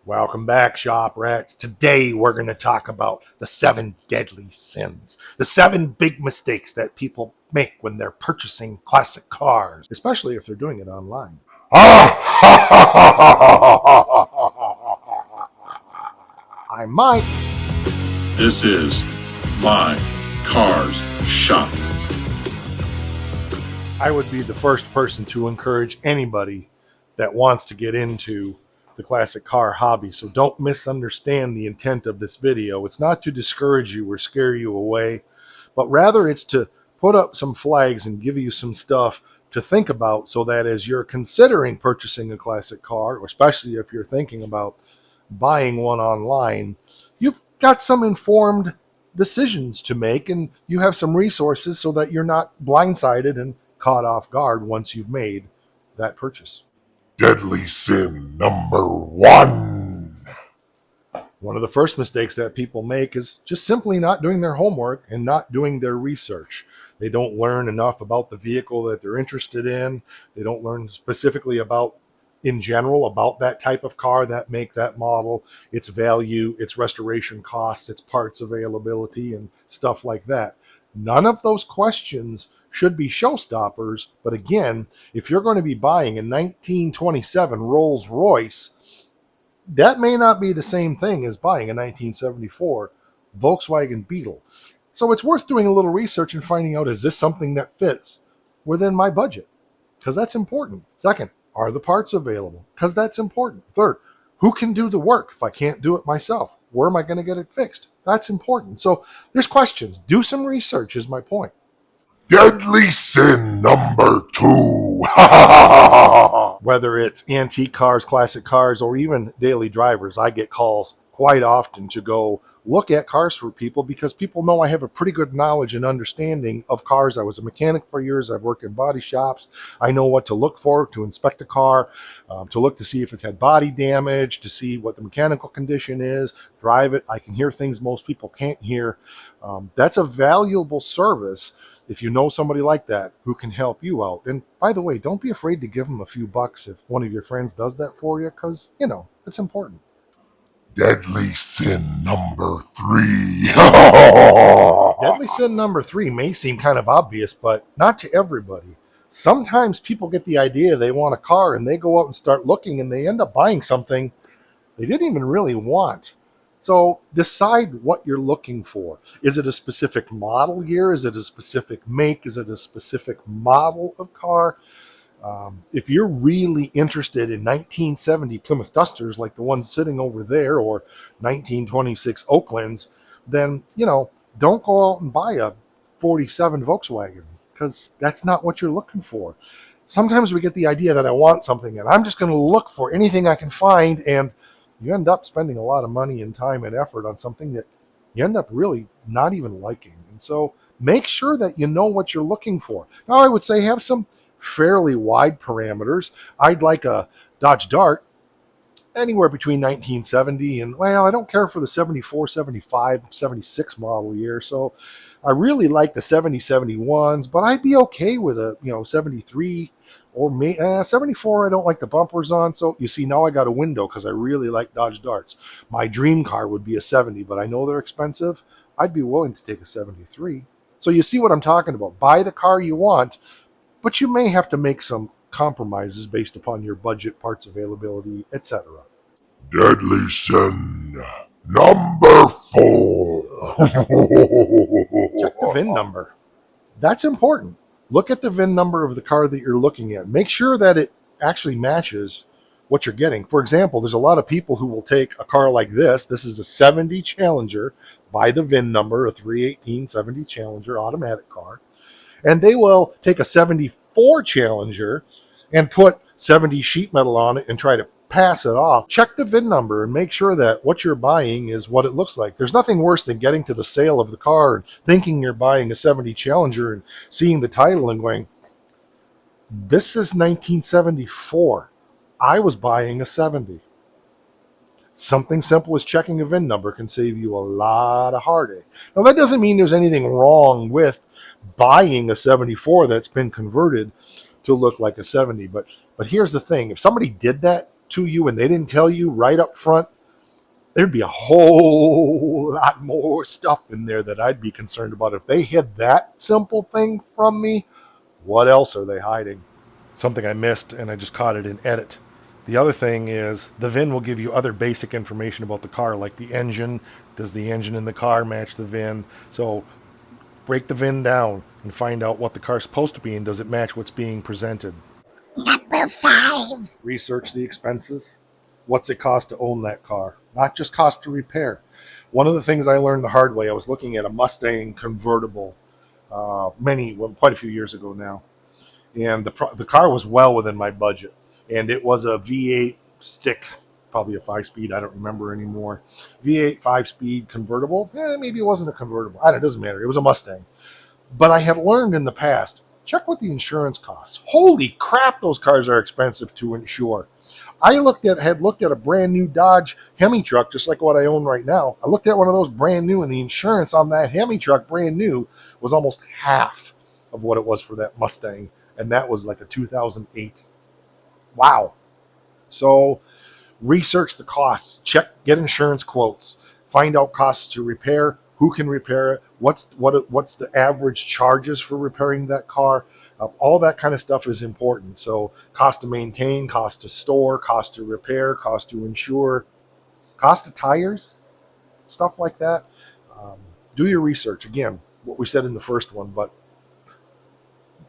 Welcome back, Shop Rats. Today we're going to talk about the 7 deadly sins, the 7 big mistakes that people make when they're purchasing classic cars, especially if they're doing it online. I might. This is My Cars Shop. I would be the first person to encourage anybody that wants to get into the classic car hobby. So don't misunderstand the intent of this video. It's not to discourage you or scare you away, but rather it's to put up some flags and give you some stuff to think about so that as you're considering purchasing a classic car, or especially if you're thinking about buying one online, you've got some informed decisions to make and you have some resources so that you're not blindsided and caught off guard once you've made that purchase. Deadly sin number 1. One of the first mistakes that people make is just simply not doing their homework and not doing their research. They don't learn enough about the vehicle that they're interested in. They don't learn specifically about, in general, about that type of car, that make, that model, its value, its restoration costs, its parts availability, and stuff like that. None of those questions should be showstoppers, but again, if you're going to be buying a 1927 Rolls Royce, that may not be the same thing as buying a 1974 Volkswagen Beetle. So it's worth doing a little research and finding out, is this something that fits within my budget? Because that's important. Second, are the parts available? Because that's important. Third, who can do the work if I can't do it myself? Where am I going to get it fixed? That's important. So there's questions. Do some research is my point. Deadly sin number 2. Whether it's antique cars, classic cars, or even daily drivers, I get calls quite often to go look at cars for people because people know I have a pretty good knowledge and understanding of cars. I was a mechanic for years. I've worked in body shops. I know what to look for to inspect a car, to look to see if it's had body damage, to see what the mechanical condition is, drive it. I can hear things most people can't hear. That's a valuable service if you know somebody like that who can help you out. And by the way, don't be afraid to give them a few bucks if one of your friends does that for you, because, it's important. Deadly sin number 3. Deadly sin number 3 may seem kind of obvious, but not to everybody. Sometimes people get the idea they want a car and they go out and start looking and they end up buying something they didn't even really want. So decide what you're looking for. Is it a specific model year? Is it a specific make? Is it a specific model of car? If you're really interested in 1970 Plymouth Dusters like the ones sitting over there, or 1926 Oaklands, then, don't go out and buy a 47 Volkswagen, because that's not what you're looking for. Sometimes we get the idea that I want something and I'm just going to look for anything I can find, and you end up spending a lot of money and time and effort on something that you end up really not even liking. And so make sure that you know what you're looking for. Now, I would say have some fairly wide parameters. I'd like a Dodge Dart anywhere between 1970 and, well, I don't care for the 74, 75, 76 model year. So I really like the 70, 71s, but I'd be okay with a, 73 or 74. I don't like the bumpers on. So you see, now I got a window because I really like Dodge Darts. My dream car would be a 70, but I know they're expensive. I'd be willing to take a 73. So you see what I'm talking about. Buy the car you want, but you may have to make some compromises based upon your budget, parts availability, etc. Deadly sin number 4. Check the VIN number. That's important. Look at the VIN number of the car that you're looking at. Make sure that it actually matches what you're getting. For example, there's a lot of people who will take a car like this. This is a 70 Challenger by the VIN number, a 318 70 Challenger automatic car. And they will take a 74 Challenger and put 70 sheet metal on it and try to pass it off. Check the VIN number and make sure that what you're buying is what it looks like. There's nothing worse than getting to the sale of the car and thinking you're buying a 70 Challenger and seeing the title and going, this is 1974. I was buying a 70. Something simple as checking a VIN number can save you a lot of heartache. Now, that doesn't mean there's anything wrong with buying a 74 that's been converted to look like a 70. But here's the thing. If somebody did that to you and they didn't tell you right up front there'd be a whole lot more stuff in there that I'd be concerned about. If they hid that simple thing from me, what else are they hiding? Something I missed and I just caught it in edit. The other thing is the VIN will give you other basic information about the car, like the engine. Does the engine in the car match the VIN? So break the VIN down and find out what the car's supposed to be and does it match what's being presented. Number 5. Research the expenses. What's it cost to own that car? Not just cost to repair. One of the things I learned the hard way, I was looking at a Mustang convertible quite a few years ago now, and the car was well within my budget, and it was a V8 stick, probably a 5-speed. I don't remember anymore. V8 5-speed convertible. Maybe it wasn't a convertible. I don't. It doesn't matter. It was a Mustang. But I had learned in the past, check what the insurance costs. Holy crap, those cars are expensive to insure. I had looked at a brand new Dodge Hemi truck, just like what I own right now. I looked at one of those brand new, and the insurance on that Hemi truck, brand new, was almost half of what it was for that Mustang, and that was like a 2008. Wow. So research the costs, get insurance quotes, find out costs to repair, who can repair it, what's the average charges for repairing that car. All that kind of stuff is important. So cost to maintain, cost to store, cost to repair, cost to insure, cost of tires, stuff like that. Do your research. Again, what we said in the first one, but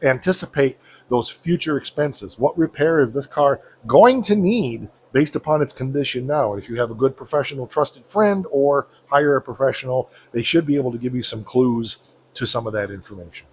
anticipate those future expenses. What repair is this car going to need based upon its condition now? And if you have a good professional, trusted friend or hire a professional, they should be able to give you some clues to some of that information.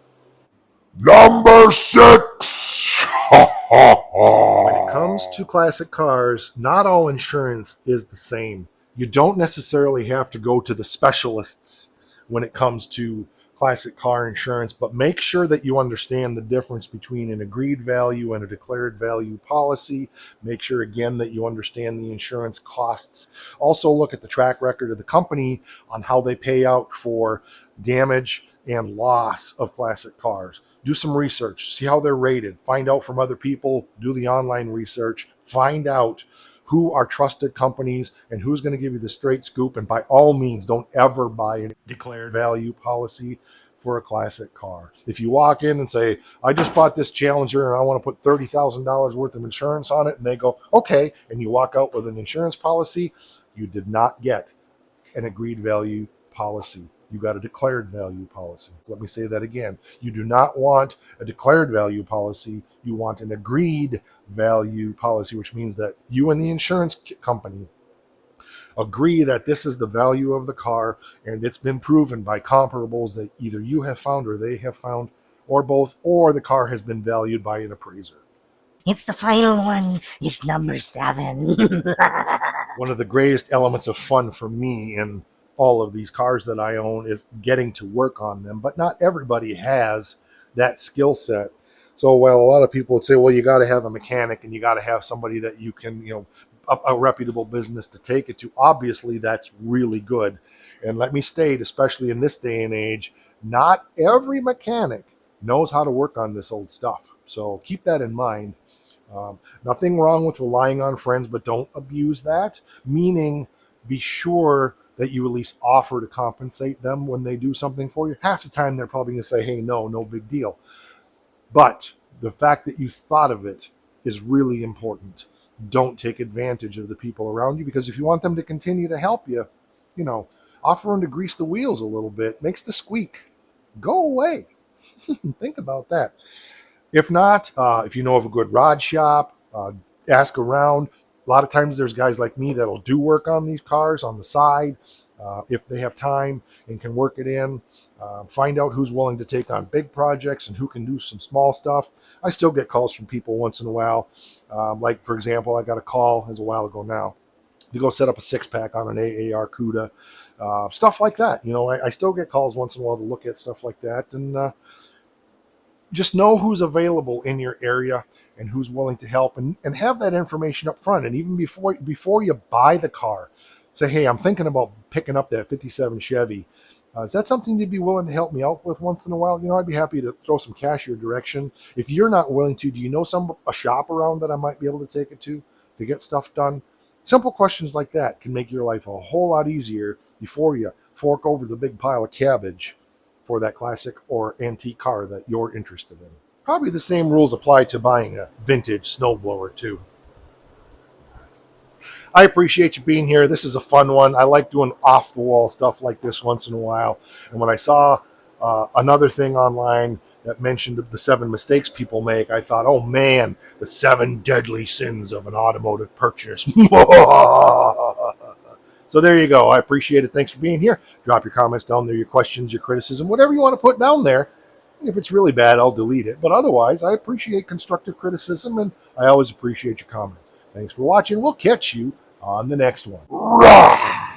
Number 6. When it comes to classic cars, not all insurance is the same. You don't necessarily have to go to the specialists when it comes to classic car insurance, but make sure that you understand the difference between an agreed value and a declared value policy. Make sure again that you understand the insurance costs. Also look at the track record of the company on how they pay out for damage and loss of classic cars. Do some research, see how they're rated, find out from other people, do the online research, find out who are trusted companies and who's going to give you the straight scoop. And by all means, don't ever buy a declared value policy for a classic car. If you walk in and say, I just bought this Challenger and I want to put $30,000 worth of insurance on it, and they go, okay, and you walk out with an insurance policy, you did not get an agreed value policy. You got a declared value policy. Let me say that again. You do not want a declared value policy. You want an agreed value policy, which means that you and the insurance company agree that this is the value of the car and it's been proven by comparables that either you have found or they have found, or both, or the car has been valued by an appraiser. It's the final one. It's number 7. One of the greatest elements of fun for me in all of these cars that I own is getting to work on them, but not everybody has that skill set. So while a lot of people would say, well, you got to have a mechanic and you got to have somebody that you can, a reputable business to take it to, obviously that's really good. And let me state, especially in this day and age, not every mechanic knows how to work on this old stuff. So keep that in mind. Nothing wrong with relying on friends, but don't abuse that, meaning be sure that you at least offer to compensate them when they do something for you. Half the time, they're probably going to say, hey, no big deal. But the fact that you thought of it is really important. Don't take advantage of the people around you, because if you want them to continue to help you, offer them to grease the wheels a little bit, makes the squeak go away. Think about that. If not, if you know of a good rod shop, ask around. A lot of times there's guys like me that'll do work on these cars on the side if they have time and can work it in. Find out who's willing to take on big projects and who can do some small stuff. I still get calls from people once in a while. Like, for example, I got a call a while ago now to go set up a 6-pack on an AAR CUDA. Stuff like that. I still get calls once in a while to look at stuff like that. And just know who's available in your area and who's willing to help, and have that information up front. And even before you buy the car, say, hey, I'm thinking about picking up that 57 Chevy. Is that something you'd be willing to help me out with once in a while? I'd be happy to throw some cash your direction. If you're not willing to, do you know a shop around that I might be able to take it to get stuff done? Simple questions like that can make your life a whole lot easier before you fork over the big pile of cabbage for that classic or antique car that you're interested in. Probably the same rules apply to buying a vintage snowblower, too. I appreciate you being here. This is a fun one. I like doing off the wall stuff like this once in a while. And when I saw another thing online that mentioned the 7 mistakes people make, I thought, oh man, the 7 deadly sins of an automotive purchase. So there you go. I appreciate it. Thanks for being here. Drop your comments down there, your questions, your criticism, whatever you want to put down there. If it's really bad, I'll delete it. But otherwise, I appreciate constructive criticism, and I always appreciate your comments. Thanks for watching. We'll catch you on the next one. Rah!